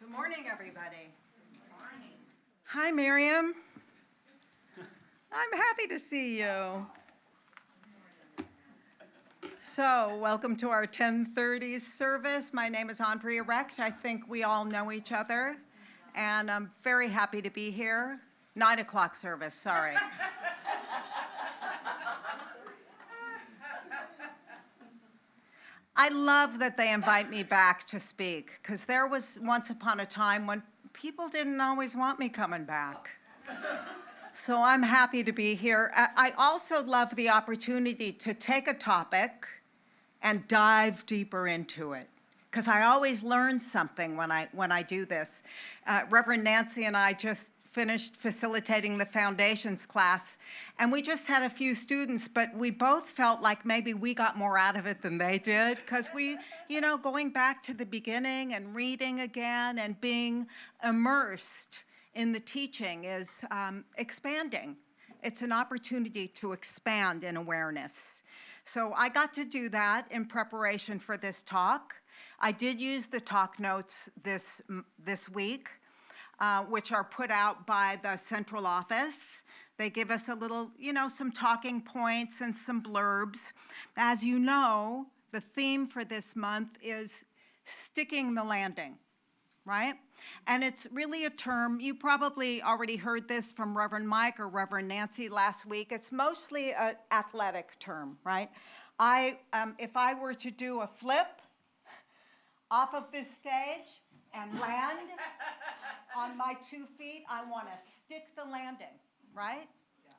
Good morning, everybody. Good morning. Hi, Miriam. I'm happy to see you. So, welcome to our 10:30 service. My name is Andrea Recht. I think we all know each other, and I'm very happy to be here. 9 o'clock service, sorry. I love that they invite me back to speak, because there was once upon a time when people didn't always want me coming back. So I'm happy to be here. I also love the opportunity to take a topic and dive deeper into it, because I always learn something when I do this. Reverend Nancy and I just finished facilitating the foundations class, and we just had a few students, but we both felt like maybe we got more out of it than they did, because we, going back to the beginning and reading again and being immersed in the teaching is expanding. It's an opportunity to expand in awareness. So I got to do that in preparation for this talk. I did use the talk notes this week, which are put out by the central office. They give us a little, some talking points and some blurbs. As you know, the theme for this month is sticking the landing, right? And it's really a term, you probably already heard this from Reverend Mike or Reverend Nancy last week. It's mostly an athletic term, right? If I were to do a flip off of this stage and land on my 2 feet, I want to stick the landing, right?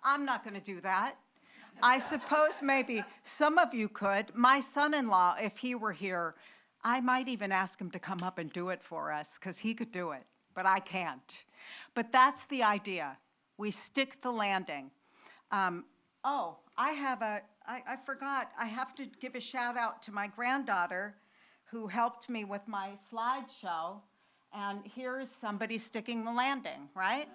I'm not going to do that. I suppose maybe some of you could. My son-in-law, if he were here, I might even ask him to come up and do it for us, because he could do it, but I can't. But that's the idea. We stick the landing. I forgot. I have to give a shout out to my granddaughter who helped me with my slideshow. And here's somebody sticking the landing, right?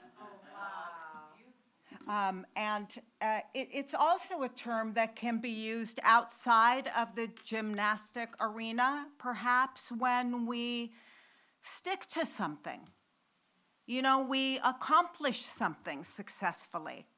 It's also a term that can be used outside of the gymnastic arena, perhaps when we stick to something. We accomplish something successfully.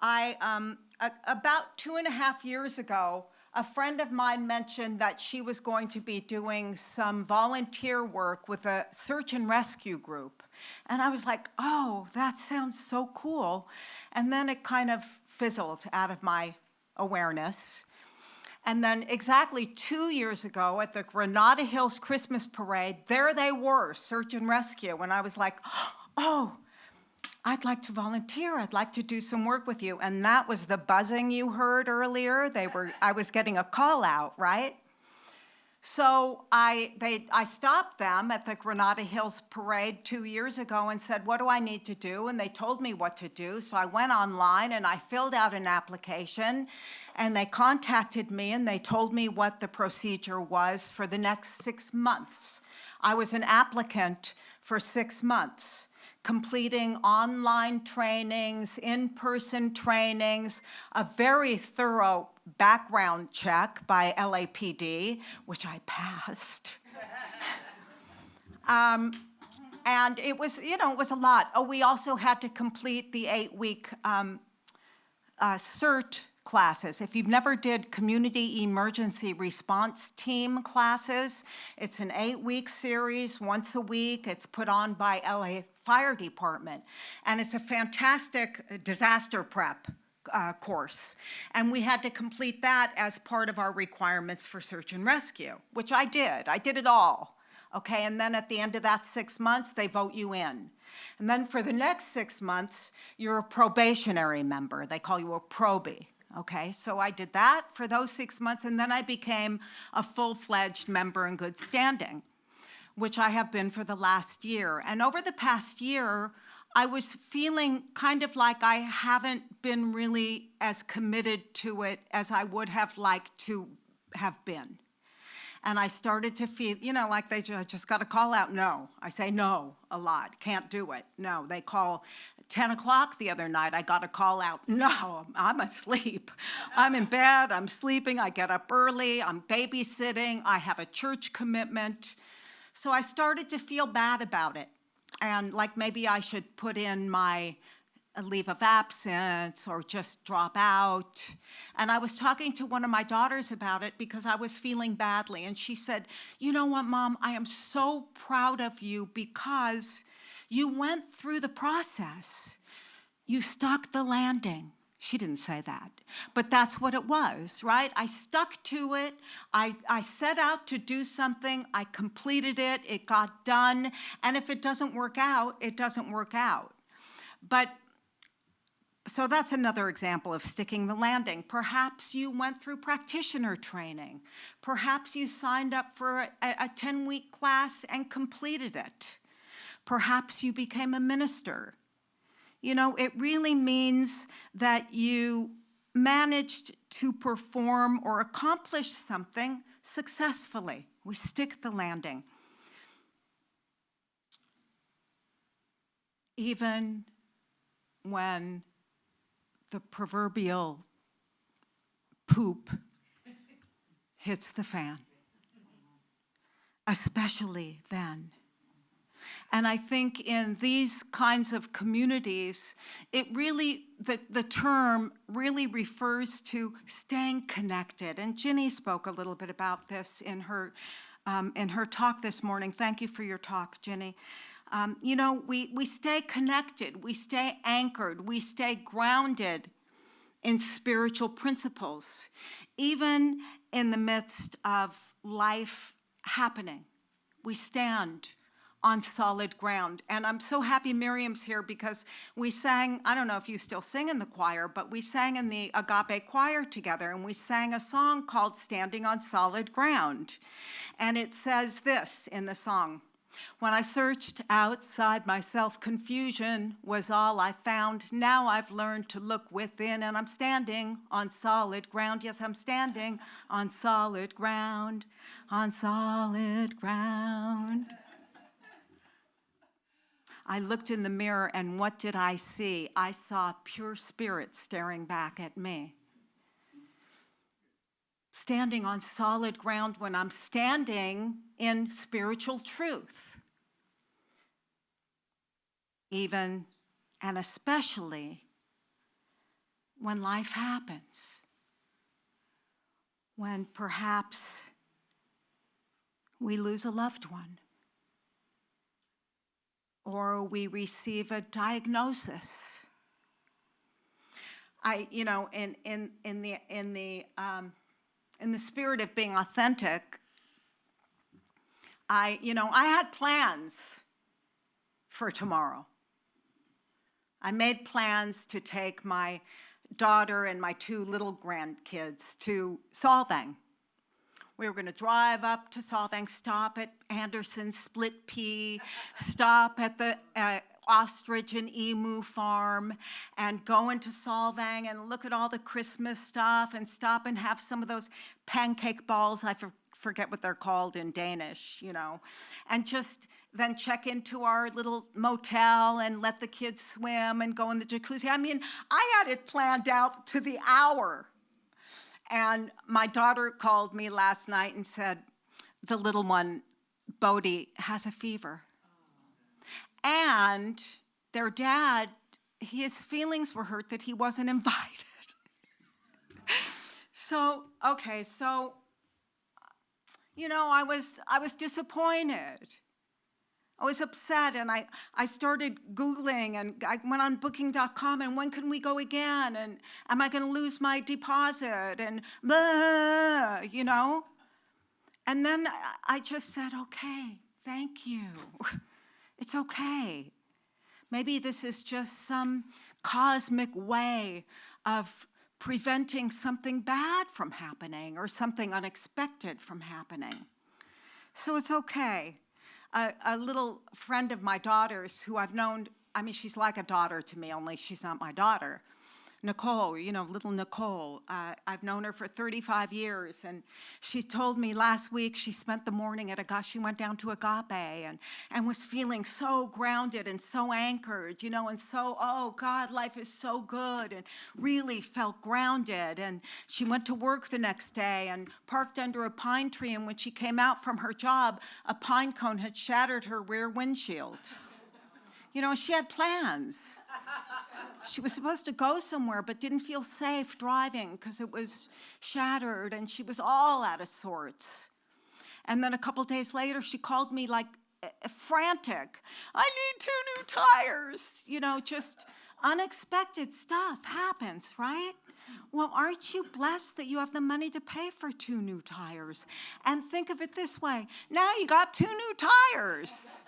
About 2.5 years ago, a friend of mine mentioned that she was going to be doing some volunteer work with a search and rescue group. And I was like, oh, that sounds so cool. And then it kind of fizzled out of my awareness. And then exactly 2 years ago at the Granada Hills Christmas Parade, there they were, search and rescue. And I was like, oh, I'd like to volunteer. I'd like to do some work with you. And that was the buzzing you heard earlier. I was getting a call out, right? So I stopped them at the Granada Hills Parade 2 years ago and said, what do I need to do? And they told me what to do. So I went online and I filled out an application, and they contacted me and they told me what the procedure was for the next 6 months. I was an applicant for 6 months, completing online trainings, in-person trainings, a very thorough background check by LAPD, which I passed. And it was, it was a lot. Oh, we also had to complete the 8-week CERT classes. If you've never did Community Emergency Response Team classes, it's an 8-week series, once a week. It's put on by LA Fire Department, and it's a fantastic disaster prep course. And we had to complete that as part of our requirements for search and rescue, which I did. I did it all. Okay, and then at the end of that 6 months, they vote you in. And then for the next 6 months, you're a probationary member. They call you a probie. Okay, so I did that for those 6 months, and then I became a full-fledged member in good standing, which I have been for the last year. And over the past year, I was feeling kind of like I haven't been really as committed to it as I would have liked to have been. And I started to feel, like they just got a call out. No. I say no a lot. Can't do it. No. They call 10 o'clock the other night. I got a call out. No, I'm asleep. I'm in bed. I'm sleeping. I get up early. I'm babysitting. I have a church commitment. So I started to feel bad about it. And like maybe I should put in my leave of absence or just drop out. And I was talking to one of my daughters about it because I was feeling badly. And she said, you know what, Mom, I am so proud of you because you went through the process. You stuck the landing. She didn't say that, but that's what it was, right? I stuck to it. I set out to do something. I completed it. It got done. And if it doesn't work out, it doesn't work out. But so that's another example of sticking the landing. Perhaps you went through practitioner training. Perhaps you signed up for a 10-week class and completed it. Perhaps you became a minister. You know, it really means that you managed to perform or accomplish something successfully. We stick the landing. Even when the proverbial poop hits the fan, especially then. And I think in these kinds of communities, it really, the term really refers to staying connected. And Ginny spoke a little bit about this in her talk this morning. Thank you for your talk, Ginny. You know, we stay connected, we stay anchored, we stay grounded in spiritual principles, even in the midst of life happening. We stand on solid ground. And I'm so happy Miriam's here because we sang, I don't know if you still sing in the choir, but we sang in the Agape choir together, and we sang a song called Standing on Solid Ground. And it says this in the song: when I searched outside myself, confusion was all I found. Now I've learned to look within, and I'm standing on solid ground. Yes, I'm standing on solid ground, on solid ground. I looked in the mirror, and what did I see? I saw pure spirit staring back at me. Standing on solid ground when I'm standing in spiritual truth. Even and especially when life happens. When perhaps we lose a loved one, or we receive a diagnosis. You know, in the spirit of being authentic, I had plans for tomorrow. I made plans to take my daughter and my 2 little grandkids to Solvang. We were going to drive up to Solvang, stop at Anderson's Split Pea, stop at the ostrich and emu farm, and go into Solvang and look at all the Christmas stuff and stop and have some of those pancake balls. I forget what they're called in Danish, you know, and just then check into our little motel and let the kids swim and go in the jacuzzi. I mean, I had it planned out to the hour. And my daughter called me last night and said, the little one, Bodhi, has a fever. And their dad, his feelings were hurt that he wasn't invited. So, you know, I was disappointed. I was upset, and I started Googling, and I went on booking.com, and when can we go again? And am I going to lose my deposit? And blah, you know? And then I just said, okay, thank you. It's okay. Maybe this is just some cosmic way of preventing something bad from happening or something unexpected from happening. So it's okay. A little friend of my daughter's who I've known, I mean, she's like a daughter to me, only she's not my daughter. Nicole, little Nicole. I've known her for 35 years, and she told me last week she spent the morning she went down to Agape and was feeling so grounded and so anchored, and so, oh God, life is so good, and really felt grounded. And she went to work the next day and parked under a pine tree, and when she came out from her job, a pine cone had shattered her rear windshield. She had plans. She was supposed to go somewhere, but didn't feel safe driving because it was shattered, and she was all out of sorts. And then a couple days later, she called me like frantic. I need 2 new tires. Just unexpected stuff happens, right? Well, aren't you blessed that you have the money to pay for 2 new tires? And think of it this way. Now you got 2 new tires.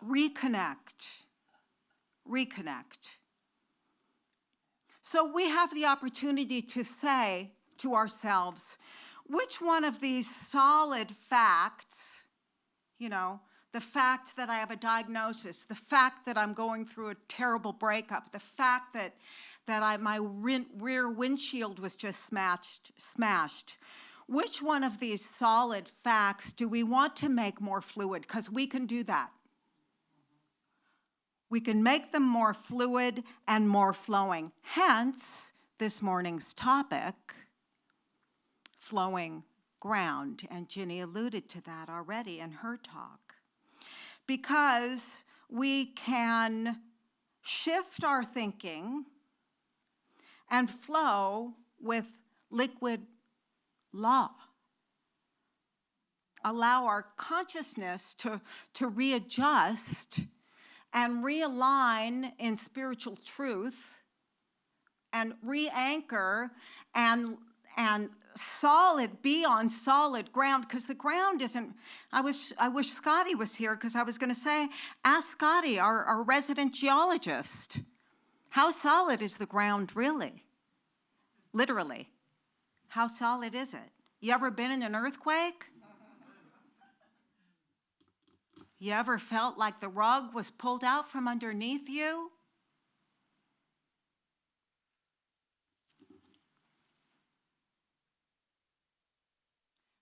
Reconnect. So we have the opportunity to say to ourselves, which one of these solid facts, the fact that I have a diagnosis, the fact that I'm going through a terrible breakup, the fact that my rear windshield was just smashed, which one of these solid facts do we want to make more fluid? Because we can do that. We can make them more fluid and more flowing. Hence, this morning's topic, flowing ground. And Ginny alluded to that already in her talk. Because we can shift our thinking and flow with liquid law. Allow our consciousness to readjust and realign in spiritual truth and re-anchor and be on solid ground, because the ground isn't, I wish Scotty was here, because I was going to say, ask Scotty, our resident geologist, how solid is the ground really? Literally. How solid is it? You ever been in an earthquake? You ever felt like the rug was pulled out from underneath you?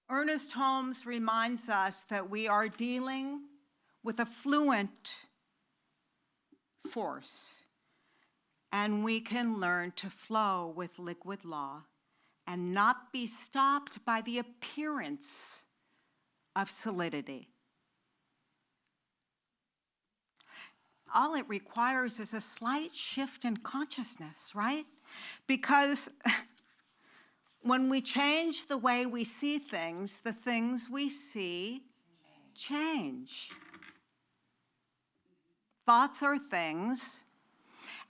Ernest Holmes reminds us that we are dealing with a fluent force, and we can learn to flow with liquid law and not be stopped by the appearance of solidity. All it requires is a slight shift in consciousness, right? Because when we change the way we see things, the things we see change. Thoughts are things,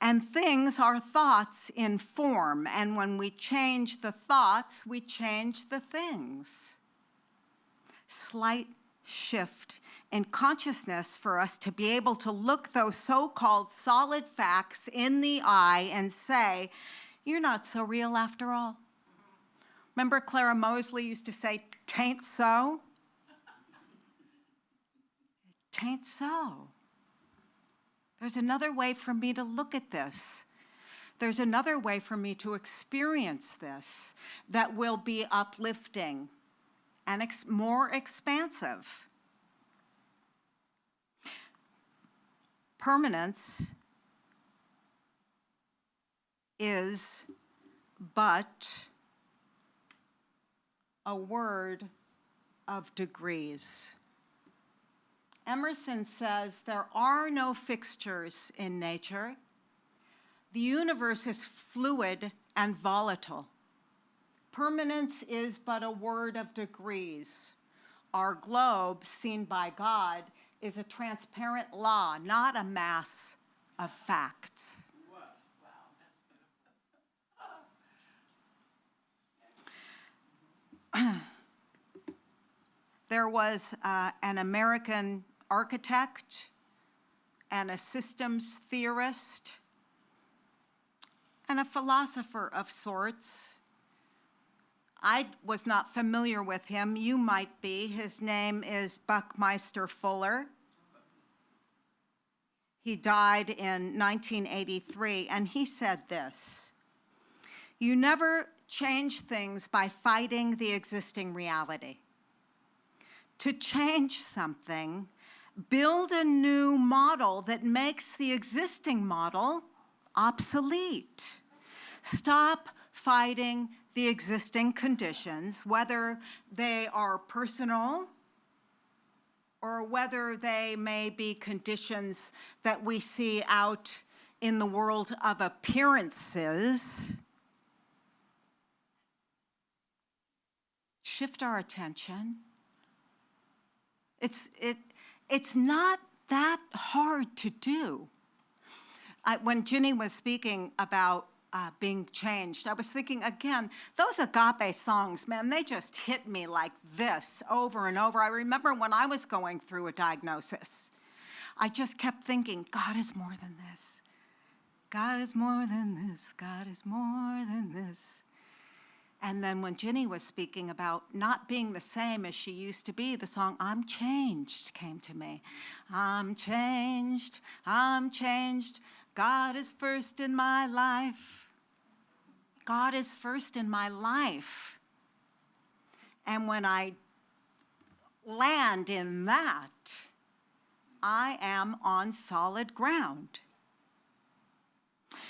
and things are thoughts in form. And when we change the thoughts, we change the things. Slight shift in consciousness for us to be able to look those so-called solid facts in the eye and say, you're not so real after all. Remember Clara Mosley used to say, "'Tain't so"? "'Tain't so." There's another way for me to look at this. There's another way for me to experience this that will be uplifting and more expansive. Permanence is but a word of degrees. Emerson says there are no fixtures in nature. The universe is fluid and volatile. Permanence is but a word of degrees. Our globe, seen by God, is a transparent law, not a mass of facts. There was an American architect and a systems theorist and a philosopher of sorts. I was not familiar with him. You might be. His name is Buckminster Fuller. He died in 1983, and he said this: "You never change things by fighting the existing reality. To change something, build a new model that makes the existing model obsolete. Stop fighting the existing conditions, whether they are personal or whether they may be conditions that we see out in the world of appearances. Shift our attention. It's not that hard to do. When Ginny was speaking about being changed, I was thinking, again, those agape songs, man, they just hit me like this over and over. I remember when I was going through a diagnosis, I just kept thinking, God is more than this. God is more than this. God is more than this. And then when Ginny was speaking about not being the same as she used to be, the song I'm Changed came to me. I'm changed, I'm changed. God is first in my life. God is first in my life. And when I land in that, I am on solid ground.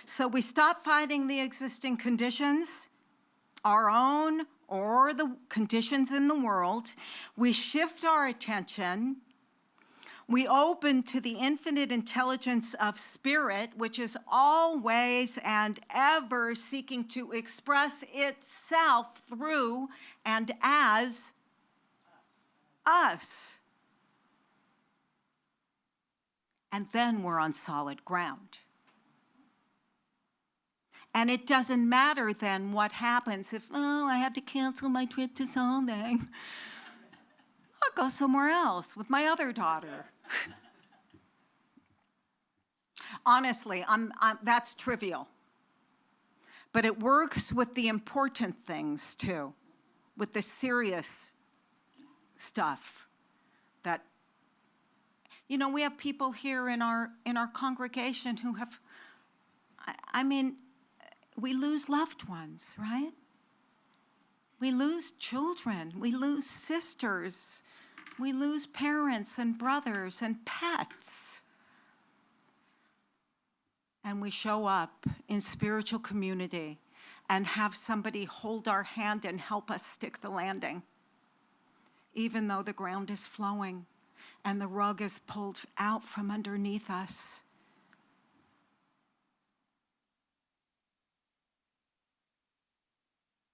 So we stop fighting the existing conditions, our own or the conditions in the world. We shift our attention. We open to the infinite intelligence of spirit, which is always and ever seeking to express itself through and as us. And then we're on solid ground. And it doesn't matter then what happens if, I had to cancel my trip to Solvang. I'll go somewhere else with my other daughter. Honestly, that's trivial. But it works with the important things too, with the serious stuff that, we have people here in our congregation who have, we lose loved ones, right? We lose children, we lose sisters, we lose parents and brothers and pets. And we show up in spiritual community and have somebody hold our hand and help us stick the landing, even though the ground is flowing and the rug is pulled out from underneath us.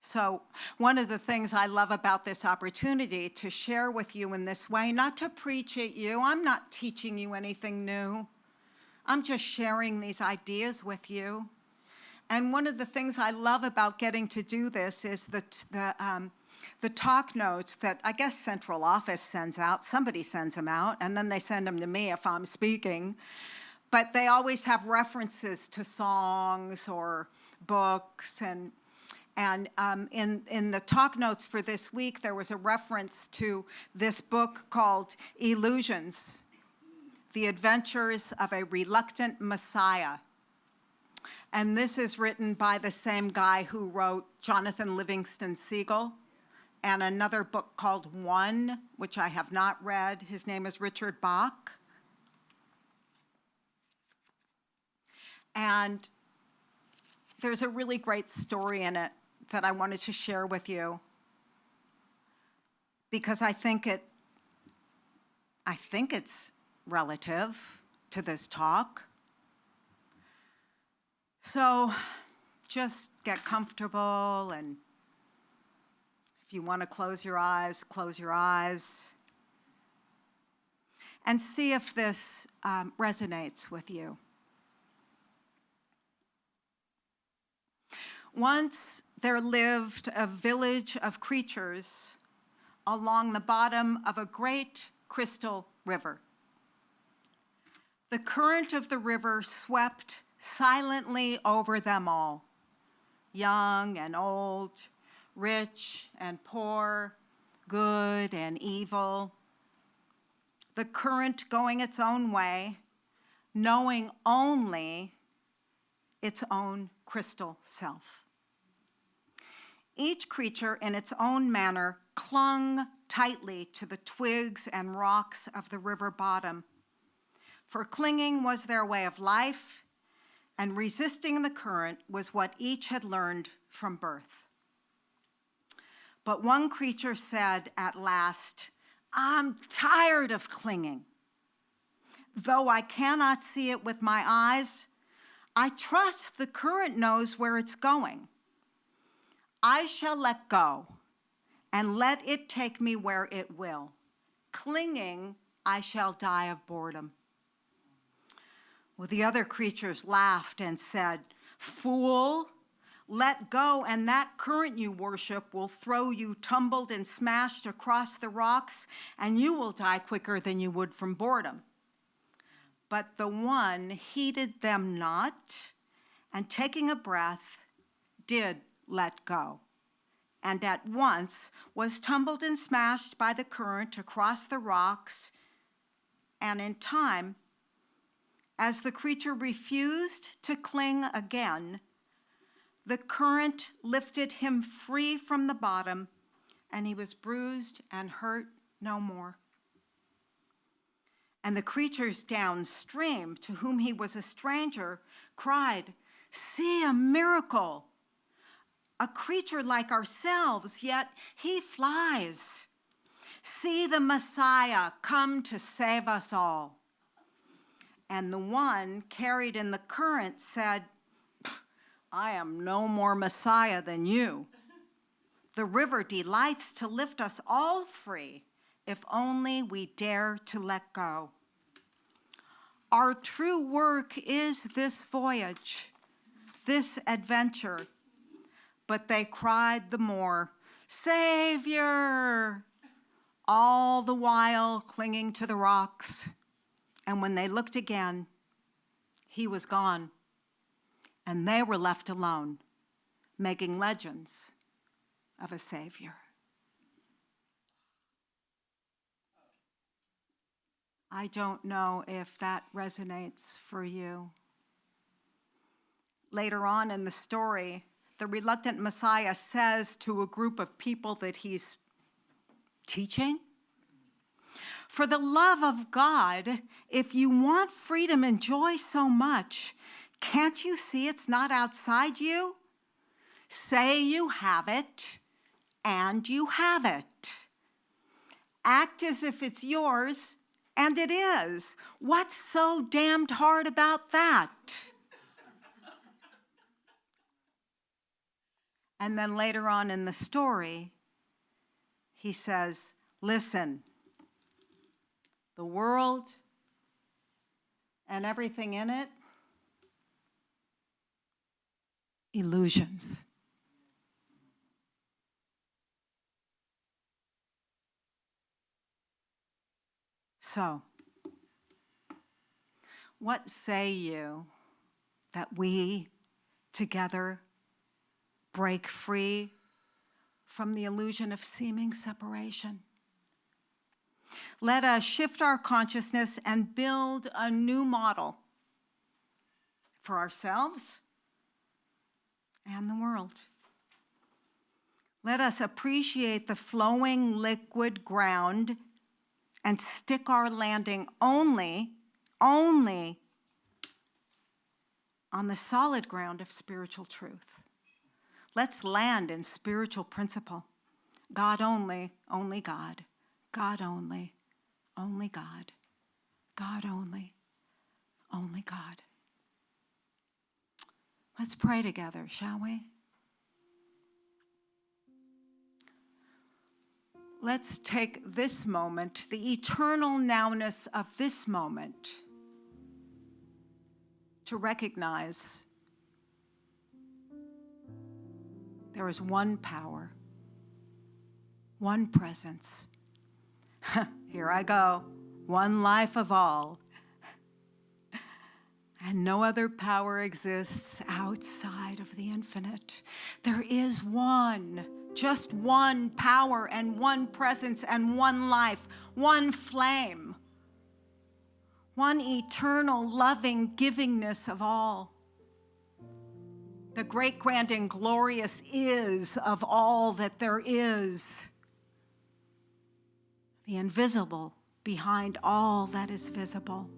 So one of the things I love about this opportunity to share with you in this way, not to preach at you, I'm not teaching you anything new. I'm just sharing these ideas with you. And one of the things I love about getting to do this is the talk notes that I guess central office sends out. Somebody sends them out, and then they send them to me if I'm speaking. But they always have references to songs or books, and in the talk notes for this week, there was a reference to this book called Illusions, The Adventures of a Reluctant Messiah. And this is written by the same guy who wrote Jonathan Livingston Seagull, and another book called One, which I have not read. His name is Richard Bach. And there's a really great story in it that I wanted to share with you because I think it's relative to this talk. So just get comfortable, and if you want to close your eyes, and see if this resonates with you. Once there lived a village of creatures along the bottom of a great crystal river. The current of the river swept silently over them all, young and old, rich and poor, good and evil. The current going its own way, knowing only its own crystal self. Each creature, in its own manner, clung tightly to the twigs and rocks of the river bottom, for clinging was their way of life, and resisting the current was what each had learned from birth. But one creature said at last, "I'm tired of clinging. Though I cannot see it with my eyes, I trust the current knows where it's going. I shall let go and let it take me where it will. Clinging, I shall die of boredom." Well, the other creatures laughed and said, "Fool, let go, and that current you worship will throw you tumbled and smashed across the rocks, and you will die quicker than you would from boredom." But the one heeded them not, and taking a breath, did let go, and at once was tumbled and smashed by the current across the rocks, and in time, as the creature refused to cling again, the current lifted him free from the bottom, and he was bruised and hurt no more. And the creatures downstream, to whom he was a stranger, cried, "See a miracle! A creature like ourselves, yet he flies. See the Messiah come to save us all." And the one carried in the current said, "I am no more Messiah than you. The river delights to lift us all free, if only we dare to let go. Our true work is this voyage, this adventure." But they cried the more, "Savior!" all the while clinging to the rocks. And when they looked again, he was gone, and they were left alone, making legends of a Savior. I don't know if that resonates for you. Later on in the story, the reluctant Messiah says to a group of people that he's teaching, "For the love of God, if you want freedom and joy so much, can't you see it's not outside you? Say you have it, and you have it. Act as if it's yours, and it is. What's so damned hard about that?" And then later on in the story, he says, "Listen, the world and everything in it, illusions. So, what say you that we together break free from the illusion of seeming separation? Let us shift our consciousness and build a new model for ourselves and the world. Let us appreciate the flowing liquid ground and stick our landing only on the solid ground of spiritual truth. Let's land in spiritual principle. God only God. God only God. God only God. Let's pray together, shall we? Let's take this moment, the eternal nowness of this moment, to recognize there is one power, one presence. Here I go, one life of all. And no other power exists outside of the infinite. There is one, just one power and one presence and one life, one flame, one eternal, loving givingness of all. The great, grand, and glorious is of all that there is. The invisible behind all that is visible.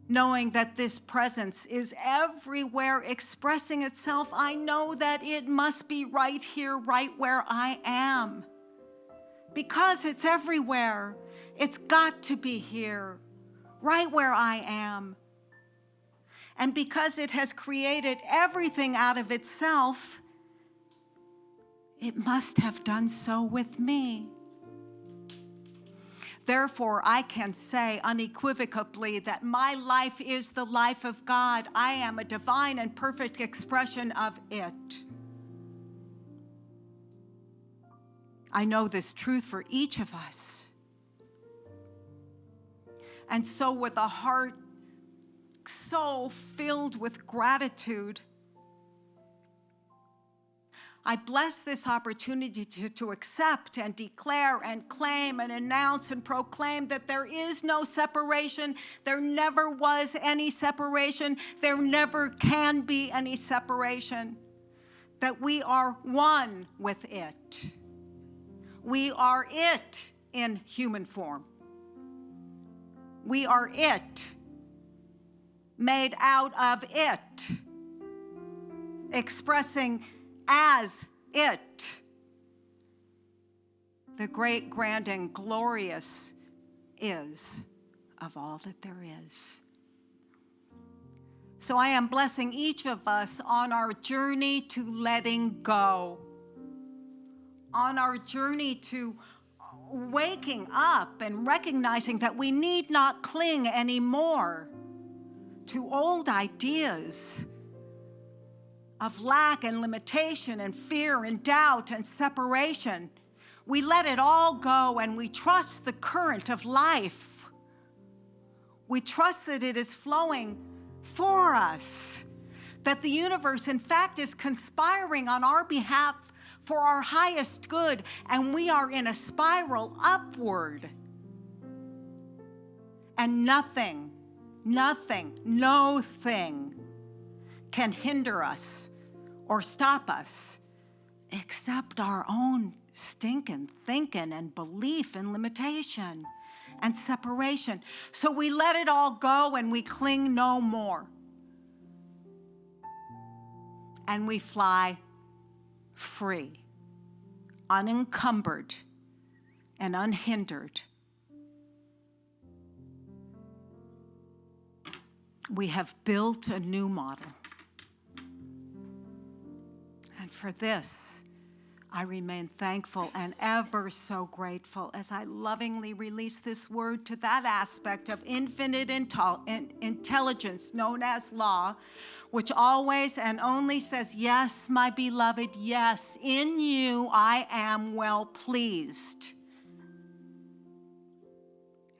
Knowing that this presence is everywhere expressing itself, I know that it must be right here, right where I am. Because it's everywhere, it's got to be here, right where I am. And because it has created everything out of itself, it must have done so with me. Therefore, I can say unequivocally that my life is the life of God. I am a divine and perfect expression of it. I know this truth for each of us. And so with a heart so filled with gratitude, I bless this opportunity to accept and declare and claim and announce and proclaim that there is no separation. There never was any separation. There never can be any separation. That we are one with it. We are it in human form. We are it, made out of it, expressing as it, the great, grand, and glorious is of all that there is. So I am blessing each of us on our journey to letting go, on our journey to waking up and recognizing that we need not cling anymore to old ideas of lack and limitation and fear and doubt and separation. We let it all go and we trust the current of life. We trust that it is flowing for us, that the universe, in fact, is conspiring on our behalf for our highest good, and we are in a spiral upward. And nothing, no thing can hinder us or stop us except our own stinking thinking and belief and limitation and separation. So we let it all go and we cling no more. And we fly free, unencumbered and unhindered. We have built a new model. And for this, I remain thankful and ever so grateful as I lovingly release this word to that aspect of infinite intelligence known as law, which always and only says, yes, my beloved, yes, in you I am well pleased.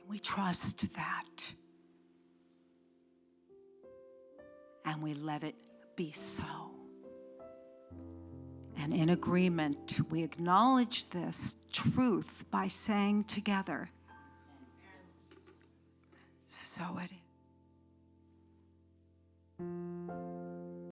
We trust that. And we let it be so. And in agreement, we acknowledge this truth by saying together, so it is.